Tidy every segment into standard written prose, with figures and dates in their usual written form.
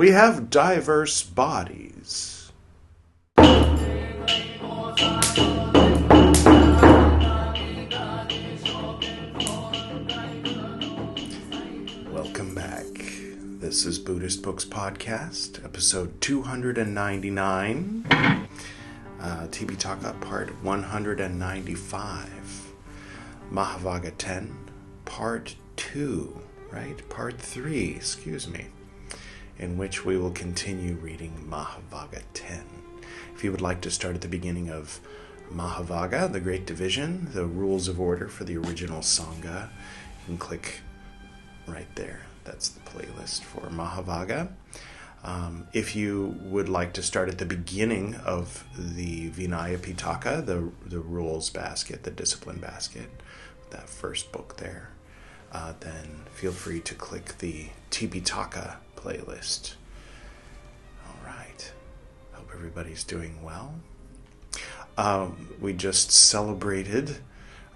We have diverse bodies. Welcome back. This is Buddhist Books Podcast, episode 299, Tipitaka, part 195, Mahāvagga 10, part 2, right? Part 3, excuse me, in which we will continue reading Mahāvagga 10. If you would like to start at the beginning of Mahāvagga, the Great Division, the rules of order for the original Sangha, you can click right there. That's the playlist for Mahāvagga. If you would like to start at the beginning of the Vinaya Pitaka, the rules basket, the discipline basket, that first book there, then feel free to click the Tipitaka playlist. All right. Hope everybody's doing well. We just celebrated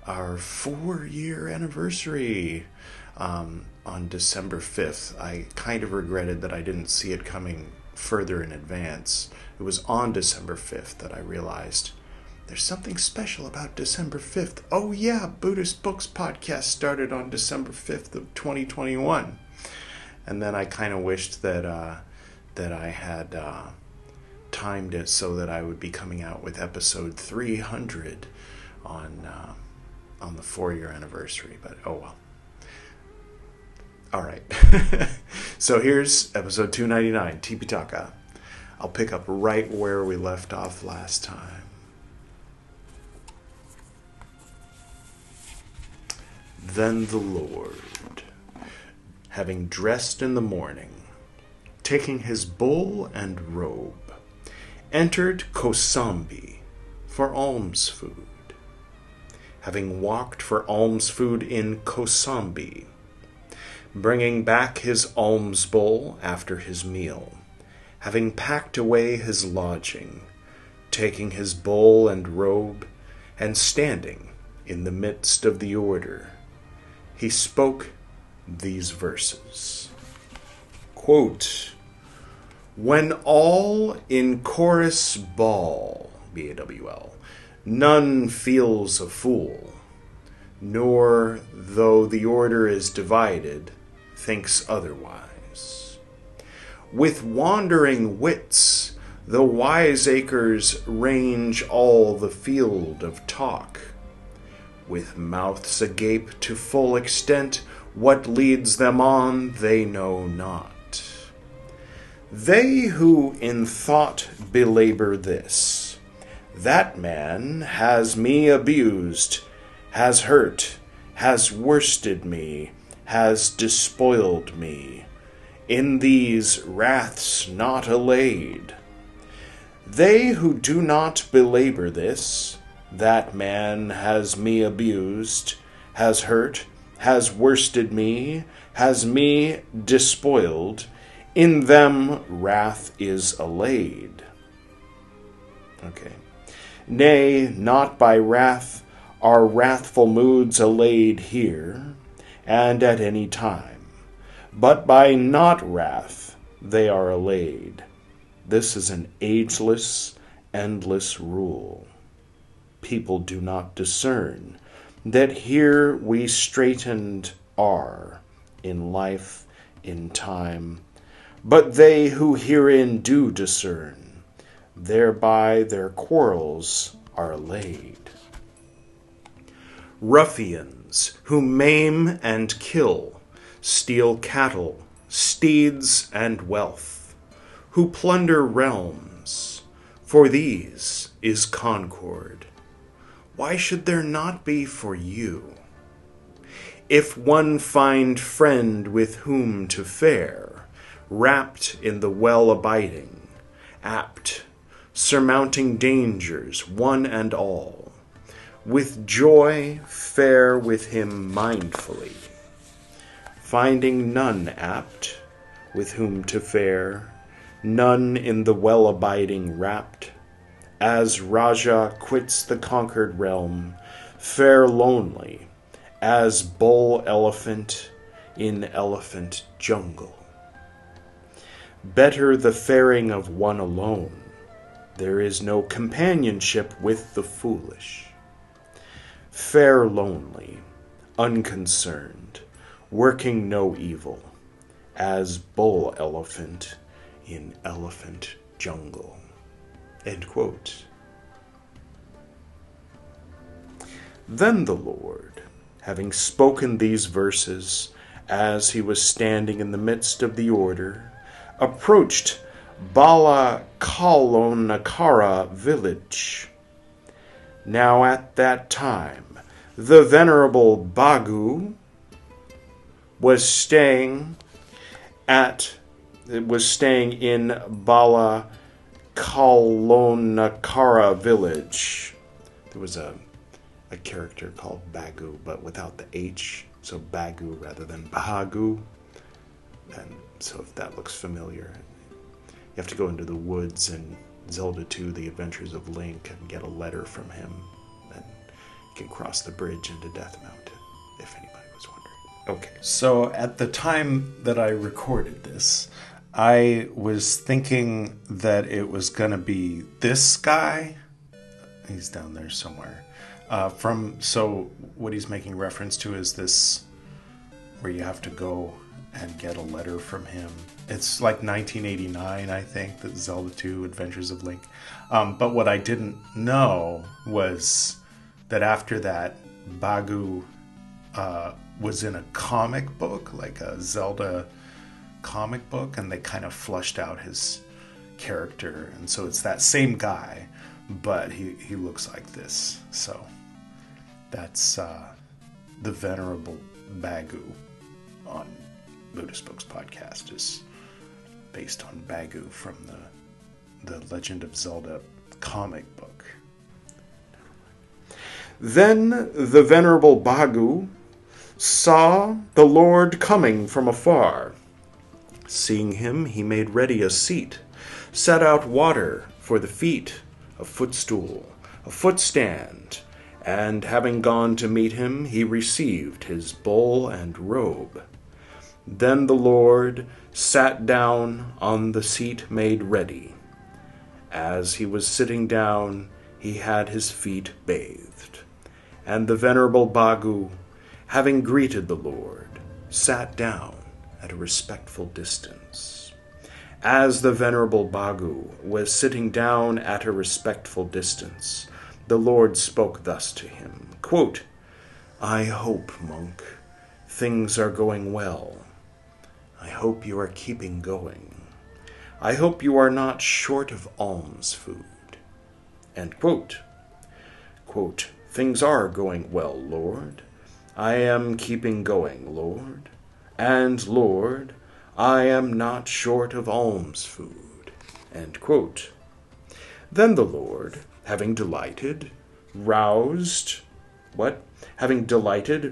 our 4-year anniversary on December 5th. I kind of regretted that I didn't see it coming further in advance. It was on December 5th that I realized there's something special about December 5th. Oh yeah, Buddhist Books Podcast started on December 5th of 2021. And then I kind of wished that I had timed it so that I would be coming out with episode 300 on the 4-year anniversary, but oh well. All right. So here's episode 299, Tipitaka. I'll pick up right where we left off last time. Then the Lord, having dressed in the morning, taking his bowl and robe, entered Kosambi for alms food. Having walked for alms food in Kosambi, bringing back his alms bowl after his meal, having packed away his lodging, taking his bowl and robe, and standing in the midst of the order, he spoke these verses. Quote, "When all in chorus bawl, B-A-W-L, none feels a fool, nor, though the order is divided, thinks otherwise. With wandering wits, the wiseacres range all the field of talk. With mouths agape to full extent, what leads them on they know not. They who in thought belabor this, that man has me abused, has hurt, has worsted me, has despoiled me, in these wraths not allayed. They who do not belabor this, that man has me abused, has hurt, has worsted me, has me despoiled, in them wrath is allayed." Okay. "Nay, not by wrath are wrathful moods allayed here, and at any time, but by not wrath they are allayed. This is an ageless, endless rule. People do not discern that here we straitened are, in life, in time, but they who herein do discern, thereby their quarrels are allayed. Ruffians who maim and kill, steal cattle, steeds, and wealth, who plunder realms, for these is concord. Why should there not be for you? If one find friend with whom to fare, wrapped in the well-abiding, apt, surmounting dangers one and all, with joy fare with him mindfully. Finding none apt, with whom to fare, none in the well-abiding wrapped, as Raja quits the conquered realm, fare lonely, as bull elephant in elephant jungle. Better the faring of one alone. There is no companionship with the foolish. Fare lonely, unconcerned, working no evil, as bull elephant in elephant jungle. End quote. Then the Lord, having spoken these verses, as he was standing in the midst of the order, approached Balakalonakara village. Now at that time, the Venerable Bhagu was staying in Balakalonakara village. There was a character called Bhagu, but without the H, so Bhagu rather than Bhagu. And so if that looks familiar, you have to go into the woods in Zelda 2, The Adventures of Link, and get a letter from him. Then you can cross the bridge into Death Mountain, if anybody was wondering. Okay, so at the time that I recorded this, I was thinking that it was going to be this guy. He's down there somewhere. So what he's making reference to is this, where you have to go and get a letter from him. It's like 1989, I think, that Zelda 2, Adventures of Link. But what I didn't know was that after that, Bhagu was in a comic book, like a Zelda comic book, and they kind of flushed out his character. And so it's that same guy, but he looks like this. So that's the Venerable Bhagu on Buddhist Books Podcast is based on Bhagu from the Legend of Zelda comic book. Then the Venerable Bhagu saw the Lord coming from afar. Seeing him, he made ready a seat, set out water for the feet, a footstool, a footstand, and having gone to meet him, he received his bowl and robe. Then the Lord sat down on the seat made ready. As he was sitting down, he had his feet bathed. And the Venerable Bhagu, having greeted the Lord, sat down at a respectful distance. As the Venerable Bhagu was sitting down at a respectful distance, the Lord spoke thus to him, quote, I hope, monk, things are going well. I hope you are keeping going. I hope you are not short of alms food. End quote. Quote, things are going well, Lord. I am keeping going, Lord. And, Lord, I am not short of alms food. End quote. Then the Lord, having delighted,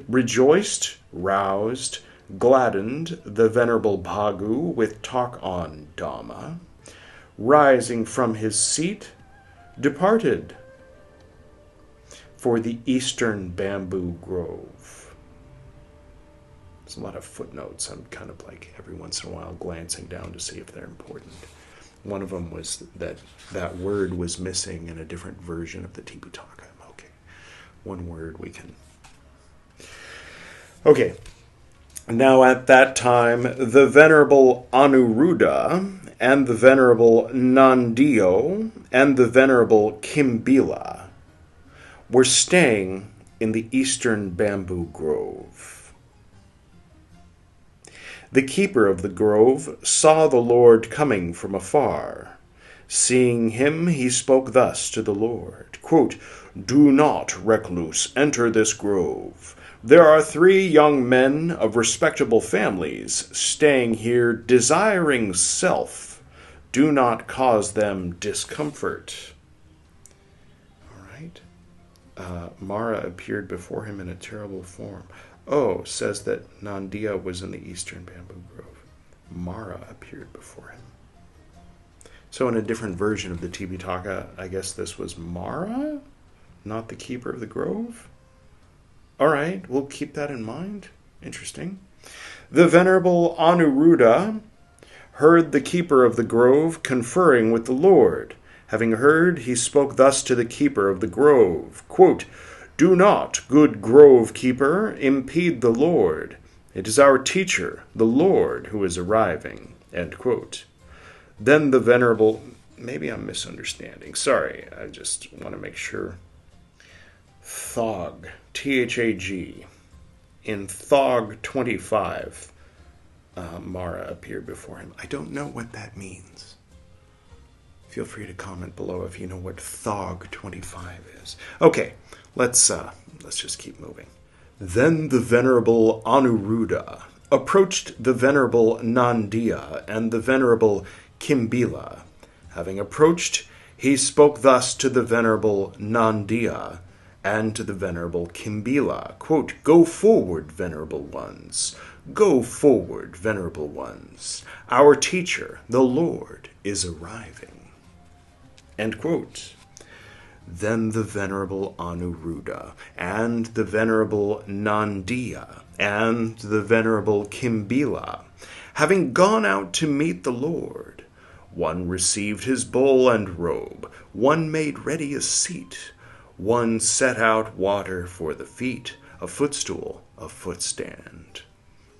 rejoiced, roused, gladdened the Venerable Bhagu with talk on Dhamma, rising from his seat, departed for the eastern bamboo grove. There's a lot of footnotes. I'm kind of like every once in a while glancing down to see if they're important. One of them was that word was missing in a different version of the Tipitaka. Okay, one word we can... Okay. Now at that time, the Venerable Anuruddha, and the Venerable Nandiyo, and the Venerable Kimbila were staying in the eastern bamboo grove. The keeper of the grove saw the Lord coming from afar. Seeing him, he spoke thus to the Lord, quote, Do not, recluse, enter this grove. There are 3 young men of respectable families staying here desiring self. Do not cause them discomfort. All right. Mara appeared before him in a terrible form. Oh, says that Nandiya was in the eastern bamboo grove. Mara appeared before him. So in a different version of the Tipitaka, I guess this was Mara, not the keeper of the grove? All right, we'll keep that in mind. Interesting. The Venerable Anuruddha heard the keeper of the grove conferring with the Lord. Having heard, he spoke thus to the keeper of the grove, quote, "Do not, good grove keeper, impede the Lord. It is our teacher, the Lord, who is arriving." End quote. Then the Venerable... Maybe I'm misunderstanding. Sorry, I just want to make sure. Thog, T-H-A-G. In Thog 25, Mara appeared before him. I don't know what that means. Feel free to comment below if you know what Thog 25 is. Okay, let's just keep moving. Then the Venerable Anuruddha approached the Venerable Nandiya and the Venerable Kimbila. Having approached, he spoke thus to the Venerable Nandiya and to the Venerable Kimbila, quote, "Go forward, Venerable Ones. Go forward, Venerable Ones. Our teacher, the Lord, is arriving." End quote. Then the Venerable Anuruddha and the Venerable Nandiya and the Venerable Kimbila, having gone out to meet the Lord, one received his bowl and robe, one made ready a seat, one set out water for the feet, a footstool, a footstand.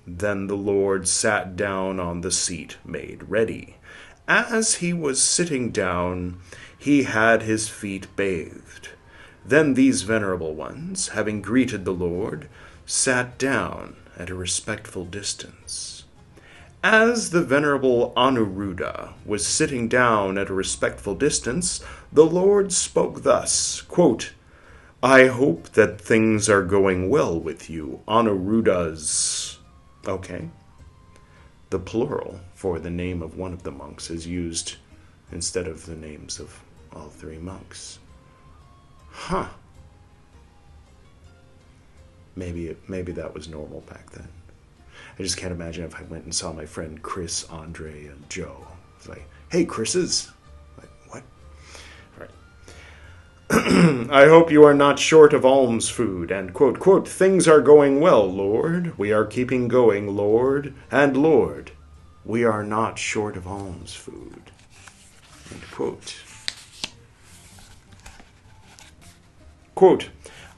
Then the Lord sat down on the seat made ready. As he was sitting down, he had his feet bathed. Then these venerable ones, having greeted the Lord, sat down at a respectful distance. As the Venerable Anuruddha was sitting down at a respectful distance, the Lord spoke thus, quote, "I hope that things are going well with you, Anuruddhas." Okay. The plural for the name of one of the monks is used instead of the names of all three monks. Huh. Maybe that was normal back then. I just can't imagine if I went and saw my friend Chris, Andre, and Joe. It's like, "Hey, Chris's." Like, what? All right. "I hope you are not short of alms food," and quote, quote, "Things are going well, Lord. We are keeping going, Lord. And Lord, we are not short of alms food." End quote. Quote,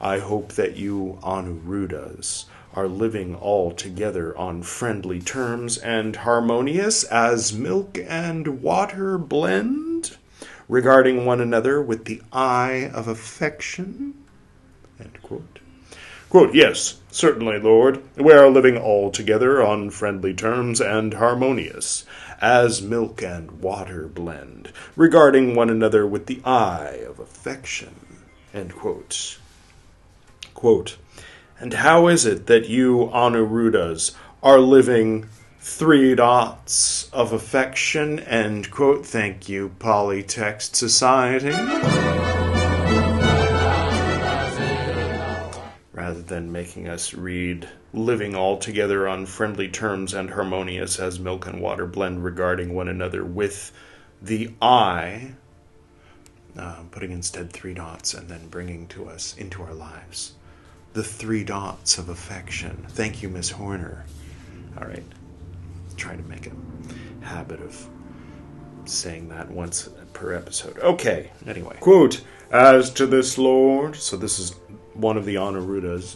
"I hope that you Anuruddhas are living all together on friendly terms and harmonious as milk and water blend, regarding one another with the eye of affection." End quote. Quote, "Yes, certainly, Lord, we are living all together on friendly terms and harmonious, as milk and water blend, regarding one another with the eye of affection." End quote. Quote, "And how is it that you Anuruddhas are living 3 dots of affection?" End quote. Thank you, Polytext Society. Rather than making us read "living all together on friendly terms and harmonious as milk and water blend regarding one another with the eye," putting instead 3 dots and then bringing to us into our lives the 3 dots of affection. Thank you, Miss Horner. All right. Trying to make a habit of saying that once per episode. Okay. Anyway. Quote, "As to this, Lord," so this is one of the Anuruddhas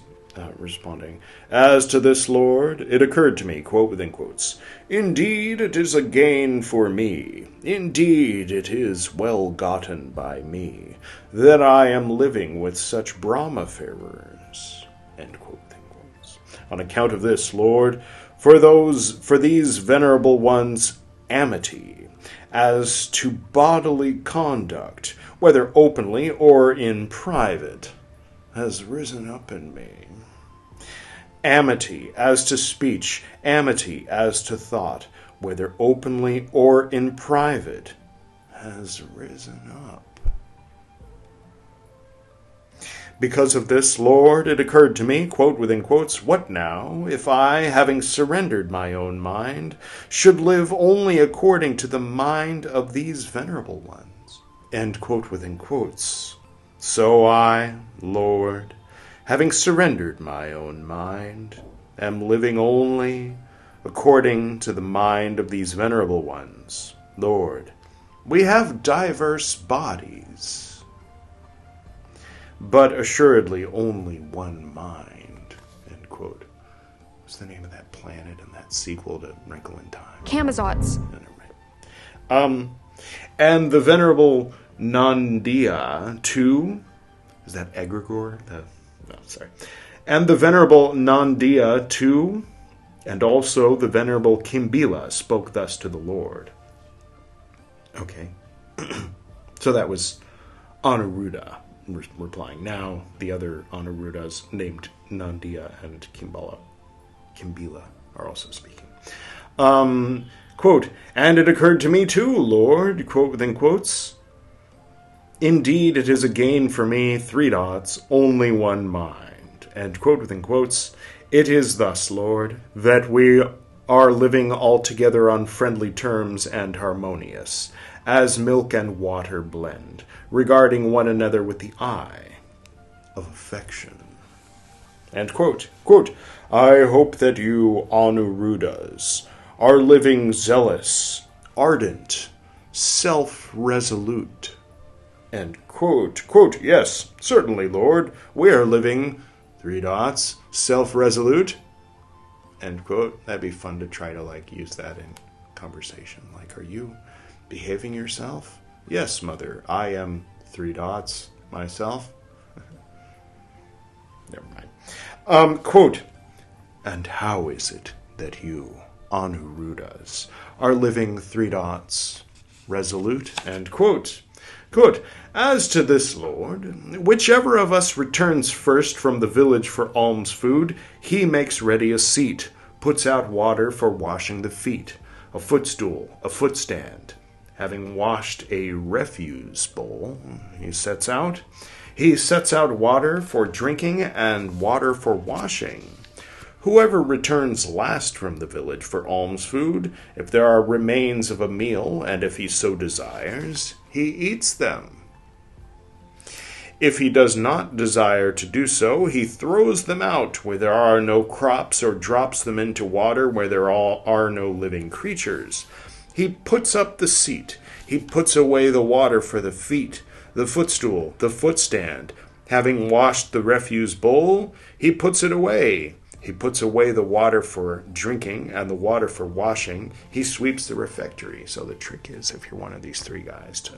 responding, "As to this, Lord, it occurred to me," quote within quotes, "indeed it is a gain for me, indeed it is well gotten by me, that I am living with such Brahmafarers." End quote within quotes. "On account of this, Lord, for these venerable ones, amity, as to bodily conduct, whether openly or in private, has risen up in me. Amity as to speech, amity as to thought, whether openly or in private, has risen up. Because of this, Lord, it occurred to me, quote within quotes, what now, if I, having surrendered my own mind, should live only according to the mind of these venerable ones? End quote within quotes. So I, Lord, having surrendered my own mind, am living only according to the mind of these venerable ones. Lord, we have diverse bodies, but assuredly only one mind. End quote. What's the name of that planet in that sequel to Wrinkle in Time? Kamazots. And the Venerable Nandiya too. Is that egregore? And the Venerable Nandiya too, and also the Venerable Kimbila spoke thus to the Lord. Okay. So that was Anuruddha replying. Now the other Anuruddhas named Nandiya and Kimbila are also speaking. Quote, and it occurred to me too, Lord, quote within quotes, indeed it is a gain for me, only one mind, and quote within quotes, it is thus, Lord, that we are living altogether on friendly terms and harmonious, as milk and water blend, regarding one another with the eye of affection. And quote, I hope that you, Anuruddhas, are living zealous, ardent, self-resolute. And quote, yes, certainly, Lord, we are living, self-resolute. End quote. That'd be fun to try to, use that in conversation. Are you behaving yourself? Yes, Mother, I am, myself. Never mind. Quote, and how is it that you, Anuruddhas, are living, resolute? And quote, as to this, Lord, whichever of us returns first from the village for alms food, he makes ready a seat, puts out water for washing the feet, a footstool, a footstand. Having washed a refuse bowl, he sets out water for drinking and water for washing. Whoever returns last from the village for alms food, if there are remains of a meal, and if he so desires, he eats them. If he does not desire to do so, he throws them out where there are no crops, or drops them into water where there are no living creatures. He puts up the seat. He puts away the water for the feet, the footstool, the footstand. Having washed the refuse bowl, he puts it away. He puts away the water for drinking and the water for washing. He sweeps the refectory. So the trick is, if you're one of these three guys, to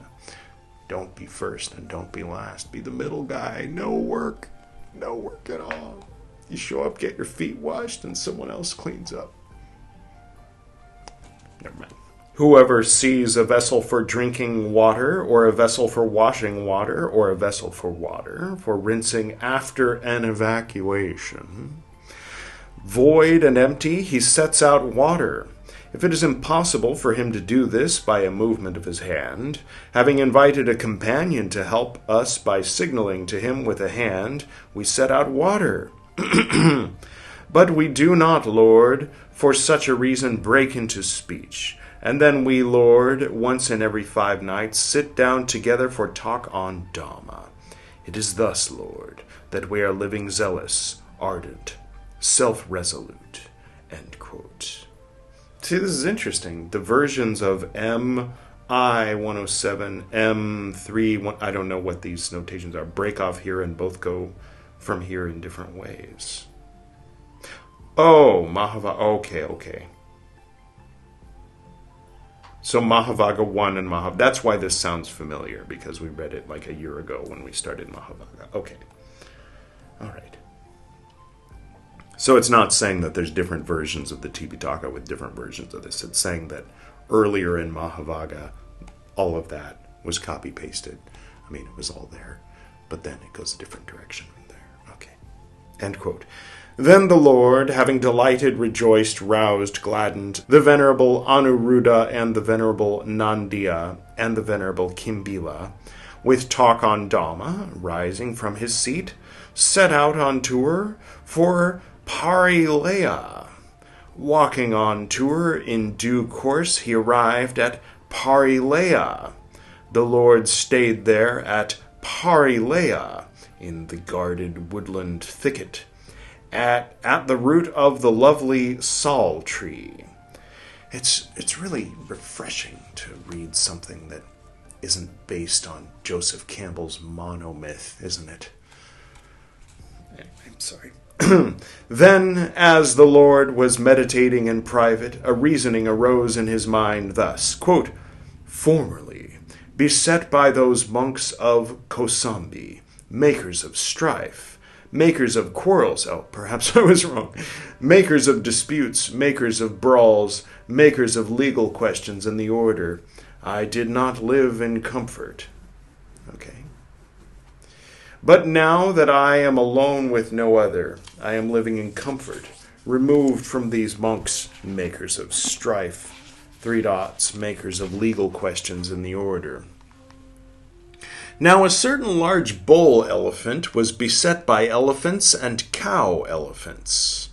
don't be first and don't be last. Be the middle guy. No work at all. You show up, get your feet washed, and someone else cleans up. Never mind. Whoever sees a vessel for drinking water, or a vessel for washing water, or a vessel for water, for rinsing after an evacuation, void and empty, he sets out water. If it is impossible for him to do this by a movement of his hand, having invited a companion to help us by signaling to him with a hand, we set out water. But we do not, Lord, for such a reason break into speech. And then we, Lord, once in every 5 nights, sit down together for talk on Dhamma. It is thus, Lord, that we are living zealous, ardent, self-resolute. End quote. See, this is interesting. The versions of M.I. 107, M3, I don't know what these notations are, break off here and both go from here in different ways. Oh, Mahāvagga, okay. So Mahāvagga 1 and Mahāvagga, that's why this sounds familiar, because we read it a year ago when we started Mahāvagga. Okay. All right. So it's not saying that there's different versions of the Tipitaka with different versions of this. It's saying that earlier in Mahāvagga, all of that was copy-pasted. I mean, it was all there. But then it goes a different direction from there. Okay. End quote. Then the Lord, having delighted, rejoiced, roused, gladdened, the Venerable Anuruddha and the Venerable Nandiya and the Venerable Kimbila, with talk on Dhamma, rising from his seat, set out on tour for Parilaya. Walking on tour, in due course he arrived at Parilaya. The Lord stayed there at Parilaya, in the guarded woodland thicket, at the root of the lovely sal tree. It's really refreshing to read something that isn't based on Joseph Campbell's monomyth, isn't it? I'm sorry. Then, as the Lord was meditating in private, a reasoning arose in his mind thus, quote, "Formerly, beset by those monks of Kosambi, makers of strife, makers of quarrels," oh, perhaps I was wrong, "makers of disputes, makers of brawls, makers of legal questions in the order, I did not live in comfort." Okay. "But now that I am alone with no other, I am living in comfort, removed from these monks, makers of strife, makers of legal questions in the order. Now a certain large bull elephant was beset by elephants and cow elephants,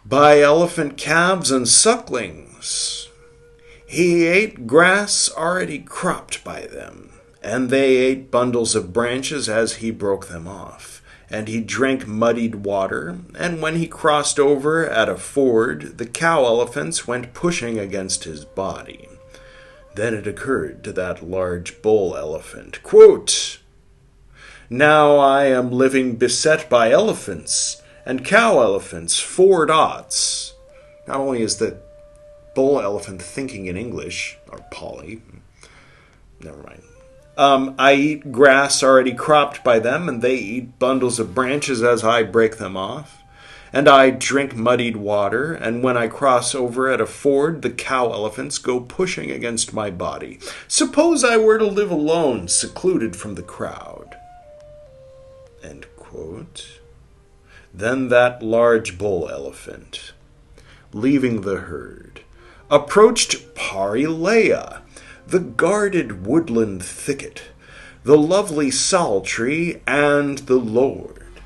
by elephant calves and sucklings. He ate grass already cropped by them, and they ate bundles of branches as he broke them off. And he drank muddied water, and when he crossed over at a ford, the cow elephants went pushing against his body. Then it occurred to that large bull elephant, quote, now I am living beset by elephants and cow elephants, 4 dots. Not only is the bull elephant thinking in English, or Polly, never mind. I eat grass already cropped by them, and they eat bundles of branches as I break them off. And I drink muddied water, and when I cross over at a ford, the cow elephants go pushing against my body. Suppose I were to live alone, secluded from the crowd. End quote. Then that large bull elephant, leaving the herd, approached Parilaya, the guarded woodland thicket, the lovely sal tree, and the Lord.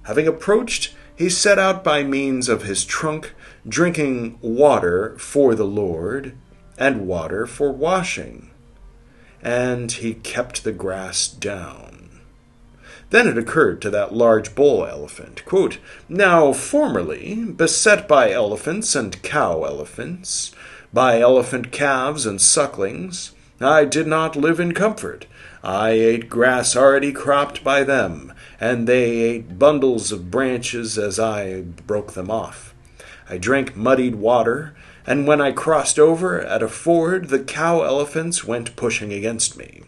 Having approached, he set out by means of his trunk, drinking water for the Lord, and water for washing. And he kept the grass down. Then it occurred to that large bull elephant, quote, now formerly, beset by elephants and cow elephants, by elephant calves and sucklings, I did not live in comfort. I ate grass already cropped by them, and they ate bundles of branches as I broke them off. I drank muddied water, and when I crossed over at a ford, the cow elephants went pushing against me.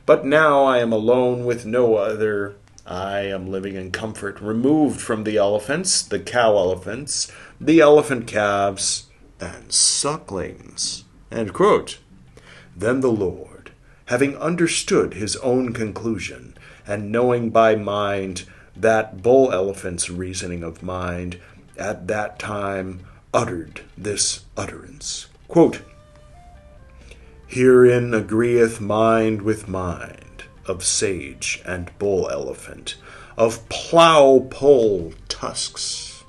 But now I am alone with no other. I am living in comfort, removed from the elephants, the cow elephants, the elephant calves, and sucklings. End quote. Then the Lord, having understood his own conclusion, and knowing by mind that bull elephant's reasoning of mind, at that time uttered this utterance. Quote, herein agreeth mind with mind, of sage and bull elephant, of plough pole tusks,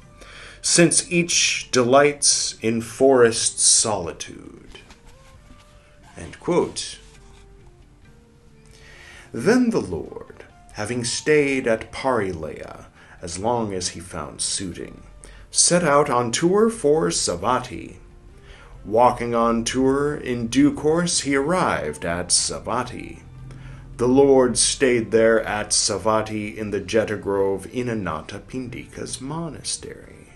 since each delights in forest solitude. End quote. Then the Lord, having stayed at Parilaya as long as he found suiting, set out on tour for Savatthi. Walking on tour, in due course he arrived at Savatthi. The Lord stayed there at Savatthi in the Jeta Grove in Anathapindika's monastery.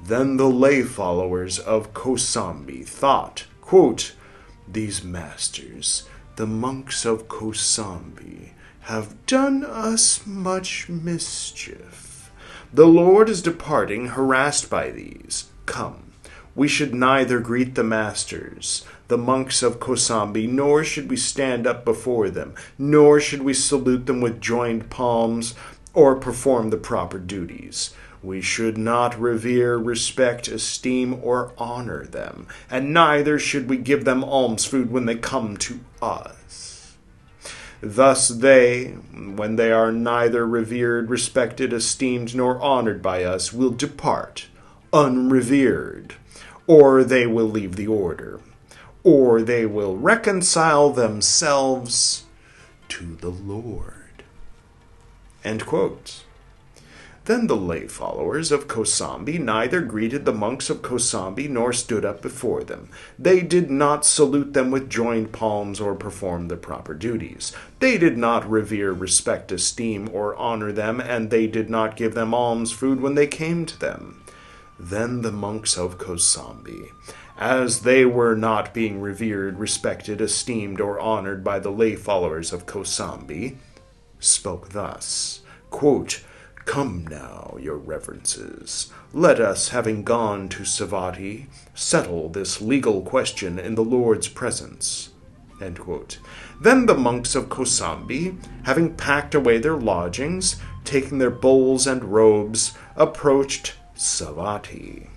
Then the lay followers of Kosambi thought, quote, these masters, the monks of Kosambi, have done us much mischief. The Lord is departing, harassed by these. Come, we should neither greet the masters, the monks of Kosambi, nor should we stand up before them, nor should we salute them with joined palms, or perform the proper duties. We should not revere, respect, esteem, or honor them, and neither should we give them alms food when they come to us. Thus they, when they are neither revered, respected, esteemed, nor honored by us, will depart unrevered, or they will leave the order, or they will reconcile themselves to the Lord. End quote. Then the lay followers of Kosambi neither greeted the monks of Kosambi nor stood up before them. They did not salute them with joined palms or perform the proper duties. They did not revere, respect, esteem, or honor them, and they did not give them alms food when they came to them. Then the monks of Kosambi, as they were not being revered, respected, esteemed, or honored by the lay followers of Kosambi, spoke thus, quote, "Come now, your reverences, let us, having gone to Savatthi, settle this legal question in the Lord's presence." End quote. Then the monks of Kosambi, having packed away their lodgings, taking their bowls and robes, approached Savatthi.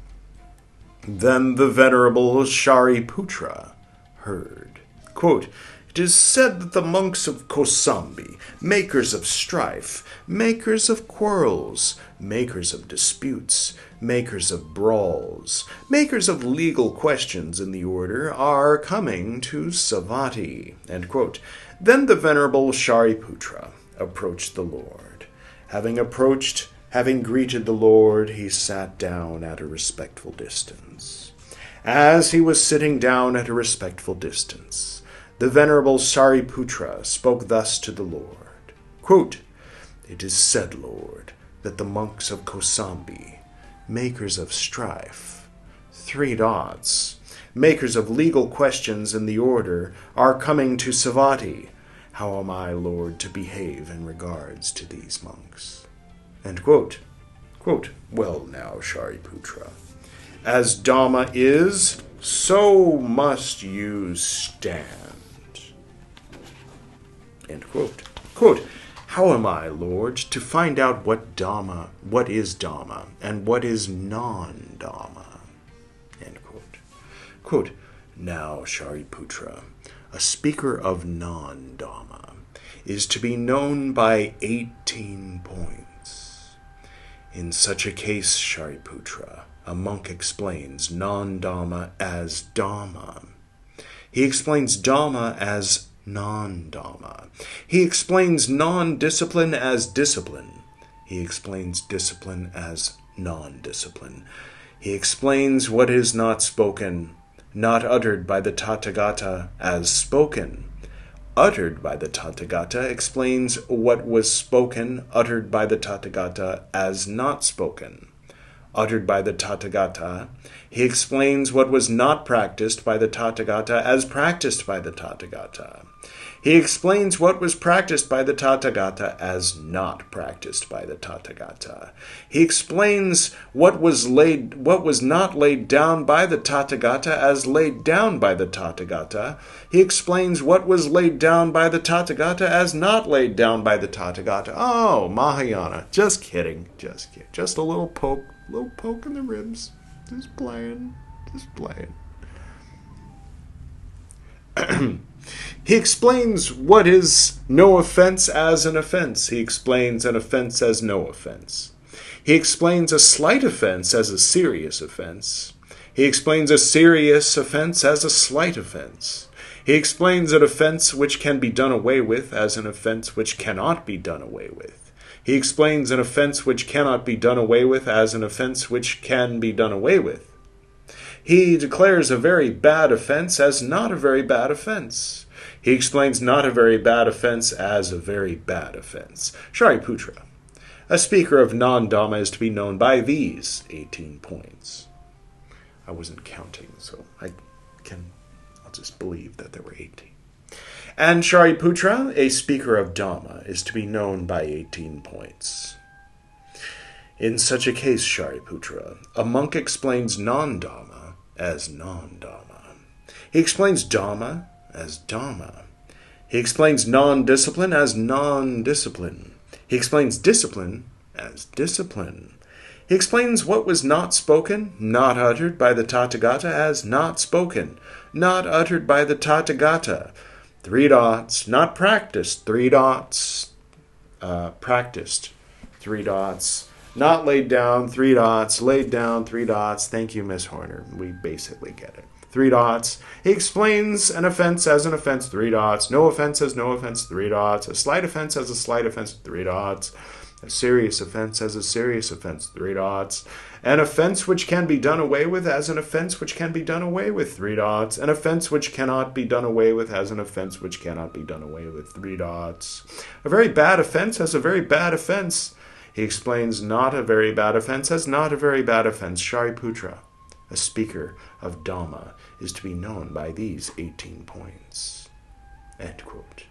Then the Venerable Shariputra heard, quote, "It is said that the monks of Kosambi, makers of strife, makers of quarrels, makers of disputes, makers of brawls, makers of legal questions in the order, are coming to Savatthi." End quote. Then the Venerable Shariputra approached the Lord. Having greeted the Lord, he sat down at a respectful distance. As he was sitting down at a respectful distance, the Venerable Shariputra spoke thus to the Lord, quote, "It is said, Lord, that the monks of Kosambi, makers of strife, makers of legal questions in the order, are coming to Savatthi. How am I, Lord, to behave in regards to these monks?" End quote. Quote, "Well now, Shariputra, as Dhamma is, so must you stand." End quote. Quote, "How am I, Lord, to find out what is Dhamma, and what is non-Dhamma?" End quote. Quote, "Now, Shariputra, a speaker of non-Dhamma is to be known by 18 points. In such a case, Shariputra, a monk explains non-Dhamma as Dhamma. He explains Dhamma as non-Dhamma. He explains non-discipline as discipline. He explains discipline as non-discipline. He explains what is not spoken, not uttered by the Tathagata, as spoken. Uttered by the Tathagata explains what was spoken, uttered by the Tathagata, as not spoken. Uttered by the Tathagata, he explains what was not practiced by the Tathagata as practiced by the Tathagata. He explains what was practiced by the Tathagata as not practiced by the Tathagata. He explains what was not laid down by the Tathagata as laid down by the Tathagata. He explains what was laid down by the Tathagata as not laid down by the Tathagata. Oh, Mahayana. Just kidding. Just a little poke in the ribs. Just playing. He explains what is no offense as an offense. He explains an offense as no offense. He explains a slight offense as a serious offense. He explains a serious offense as a slight offense. He explains an offense which can be done away with as an offense which cannot be done away with. He explains an offense which cannot be done away with as an offense which can be done away with. He declares a very bad offense as not a very bad offense. He explains not a very bad offense as a very bad offense. Shariputra, a speaker of non-Dhamma is to be known by these 18 points. I wasn't counting, so I'll just believe that there were 18. And Shariputra, a speaker of Dhamma, is to be known by 18 points. In such a case, Shariputra, a monk explains non-Dhamma as non-Dhamma. He explains Dhamma as Dhamma. He explains non-discipline as non-discipline. He explains discipline as discipline. He explains what was not spoken, not uttered by the Tathagata as not spoken, not uttered by the Tathagata. 3 dots, not practiced. 3 dots, practiced. 3 dots, not laid down. 3 dots, laid down. 3 dots. Thank you, Miss Horner. We basically get it. 3 dots. He explains an offense as an offense. 3 dots. No offense as no offense. 3 dots. A slight offense as a slight offense. 3 dots. A serious offense as a serious offense, 3 dots. An offense which can be done away with as an offense which can be done away with, 3 dots. An offense which cannot be done away with as an offense which cannot be done away with, 3 dots. A very bad offense as a very bad offense. He explains not a very bad offense as not a very bad offense. Shariputra, a speaker of Dhamma, is to be known by these 18 points. End quote.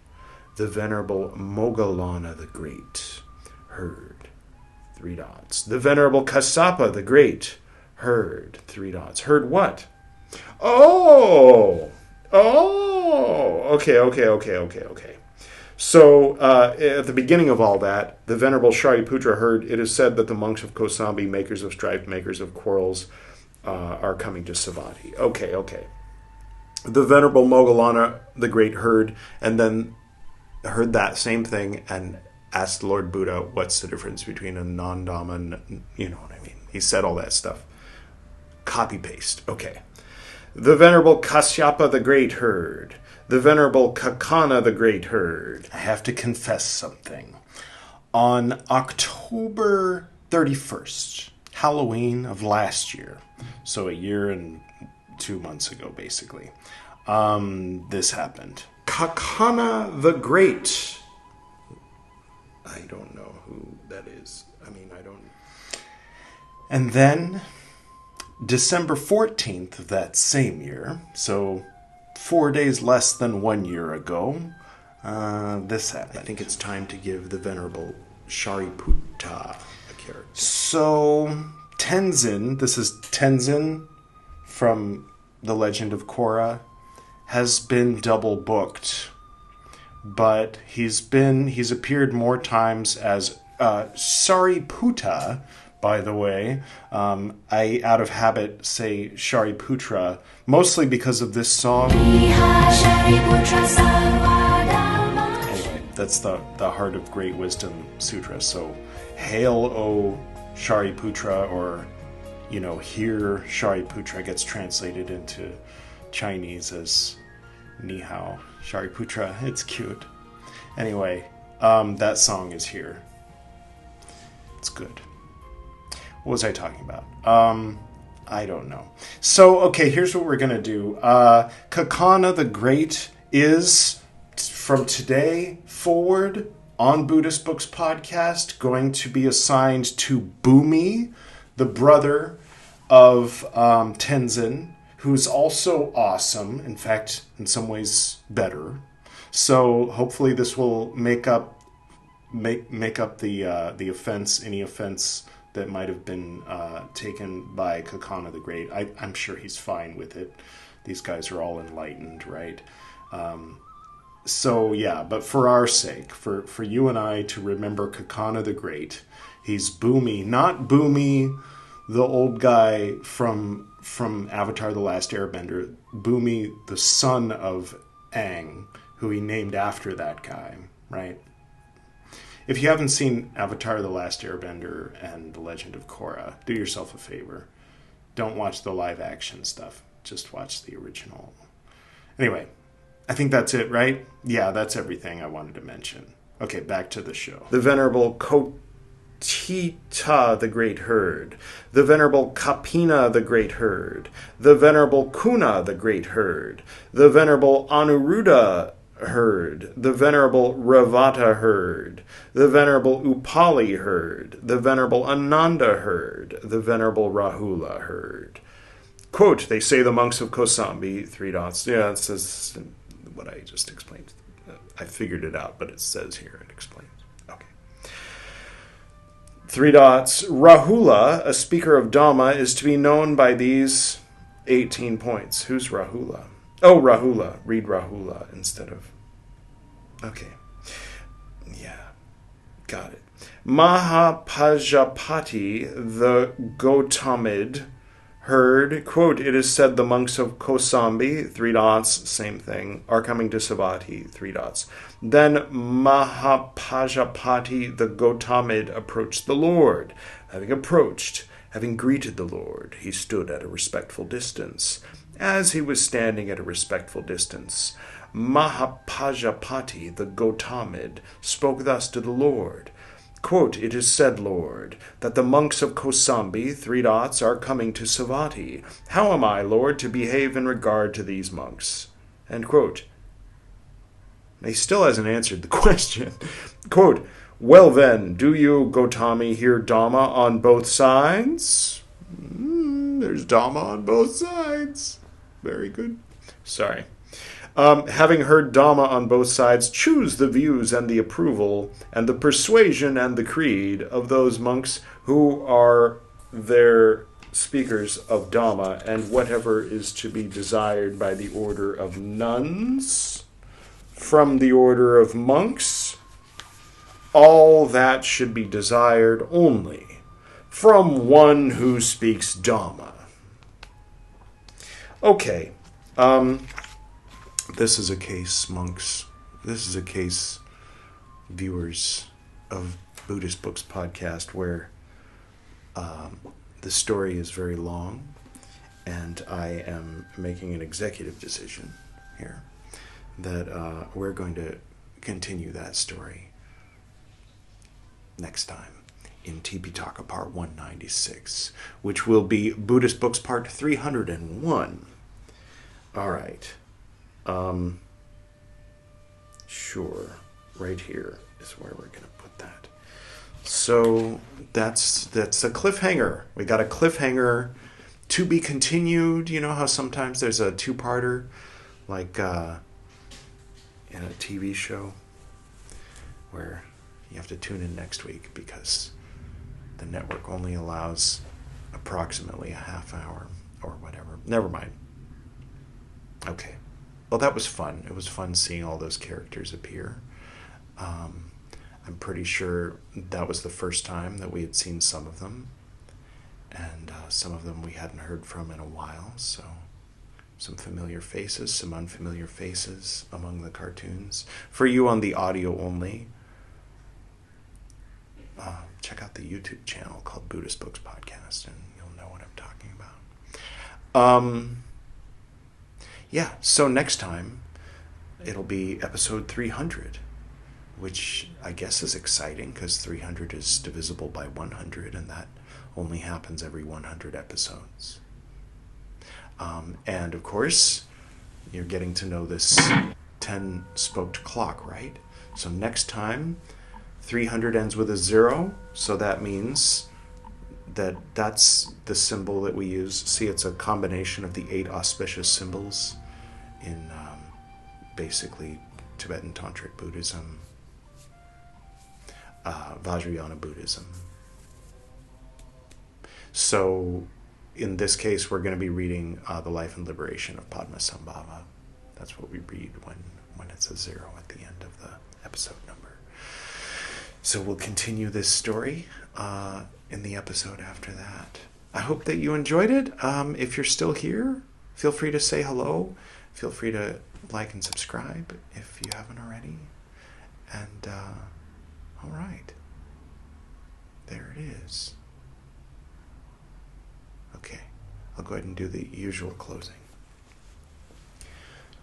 The Venerable Moggallana the Great heard, 3 dots. The Venerable Kaccāpa the Great heard, 3 dots. Heard what? Okay. So, at the beginning of all that, the Venerable Shariputra heard, it is said that the monks of Kosambi, makers of strife, makers of quarrels, are coming to Savatthi. Okay. The Venerable Moggallana the Great heard, and then heard that same thing, and asked Lord Buddha, what's the difference between a non-Dhamma and, you know what I mean. He said all that stuff. Copy-paste. Okay. The Venerable Kaccāpa the Great heard. The Venerable Kaccāna the Great heard. I have to confess something. On October 31st, Halloween of last year, so a year and 2 months ago, basically, this happened. Kaccāna the Great. I don't know who that is. I don't. And then, December 14th of that same year, so 4 days less than 1 year ago, this happened. I think it's time to give the Venerable Shariputra a character. So, Tenzin, this is Tenzin from The Legend of Korra, has been double booked. But he's appeared more times as Sariputta, by the way. I, out of habit, say Shariputra, mostly because of this song. Anyway, that's the Heart of Great Wisdom Sutra. So, hail, O Shariputra, or, here Shariputra gets translated into Chinese as Ni hao, Shariputra. It's cute. Anyway, that song is here. It's good. What was I talking about? I don't know. So, okay, here's what we're going to do. Kaccāna the Great is, from today forward, on Buddhist Books Podcast, going to be assigned to Bhumi, the brother of Tenzin, who's also awesome, in fact, in some ways better. So hopefully this will make up the offense, any offense that might have been taken by Kaccāna the Great. I'm sure he's fine with it. These guys are all enlightened, right? So yeah, but for our sake, for you and I to remember Kaccāna the Great, he's Bhumi, not Bhumi, the old guy from Avatar The Last Airbender, Bhumi, the son of Aang, who he named after that guy, right? If you haven't seen Avatar The Last Airbender and The Legend of Korra, do yourself a favor. Don't watch the live action stuff. Just watch the original. Anyway, I think that's it, right? Yeah, that's everything I wanted to mention. Okay, back to the show. The Venerable Kotita the Great heard. The Venerable Kapina the Great heard. The Venerable Kuna the Great heard. The Venerable Anuruddha heard. The Venerable Ravata heard. The Venerable Upali heard. The Venerable Ananda heard. The Venerable Rahula heard. Quote, they say the monks of Kosambi, 3 dots. Yeah, it says what I just explained. I figured it out, but it says here, it explains. Okay. 3 dots. Rahula, a speaker of Dhamma, is to be known by these 18 points. Who's Rahula? Oh, Rahula. Read Rahula instead of... Okay. Yeah. Got it. Mahapajapati, the Gautamid, heard, quote, it is said the monks of Kosambi, 3 dots, same thing, are coming to Savatthi, 3 dots. Then Mahapajapati, the Gautamid, approached the Lord. Having greeted the Lord, he stood at a respectful distance. As he was standing at a respectful distance, Mahapajapati, the Gautamid, spoke thus to the Lord, Quote, "It is said, Lord, that the monks of Kosambi, are coming to Savatthi. How am I, Lord, to behave in regard to these monks?" End quote. He still hasn't answered the question. Quote, "Well then, do you, Gotami, hear Dhamma on both sides?" There's Dhamma on both sides. Very good. Sorry. "Having heard Dhamma on both sides, choose the views and the approval and the persuasion and the creed of those monks who are their speakers of Dhamma, and whatever is to be desired by the order of nuns, from the order of monks, all that should be desired only from one who speaks Dhamma." Okay. This is a case, monks. This is a case, viewers of Buddhist Books Podcast, where the story is very long, and I am making an executive decision here that we're going to continue that story next time in Tipitaka Part 196, which will be Buddhist Books Part 301. All right. Sure. Right here is where we're going to put that. So that's a cliffhanger. We got a cliffhanger to be continued. You know how sometimes there's a two-parter, like in a TV show, where you have to tune in next week because the network only allows approximately a half hour or whatever. Never mind. Okay. Well, that was fun. It was fun seeing all those characters appear. I'm pretty sure that was the first time that we had seen some of them. And some of them we hadn't heard from in a while. So some familiar faces, some unfamiliar faces among the cartoons. For you on the audio only, check out the YouTube channel called Buddhist Books Podcast, and you'll know what I'm talking about. Yeah, so next time it'll be episode 300, which I guess is exciting because 300 is divisible by 100, and that only happens every 100 episodes. And of course, you're getting to know this 10-spoked clock, right? So next time, 300 ends with a 0, so that means that's the symbol that we use. See, it's a combination of the 8 auspicious symbols in basically Tibetan Tantric Buddhism, Vajrayana Buddhism. So in this case, we're going to be reading The Life and Liberation of Padmasambhava. That's what we read when it's a 0 at the end of the episode number. So we'll continue this story in the episode after that. I hope that you enjoyed it. If you're still here, feel free to say hello. Feel free to like and subscribe if you haven't already. And, all right. There it is. Okay, I'll go ahead and do the usual closing.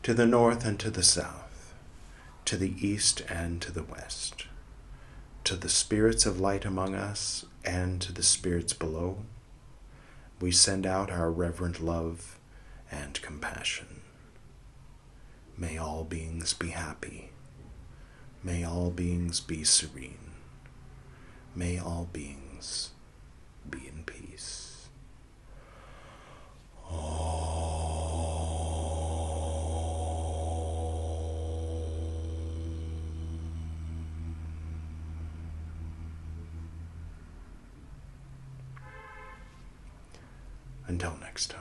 To the north and to the south, to the east and to the west, to the spirits of light among us and to the spirits below, we send out our reverent love and compassion. May all beings be happy. May all beings be serene. May all beings be in peace. Until next time.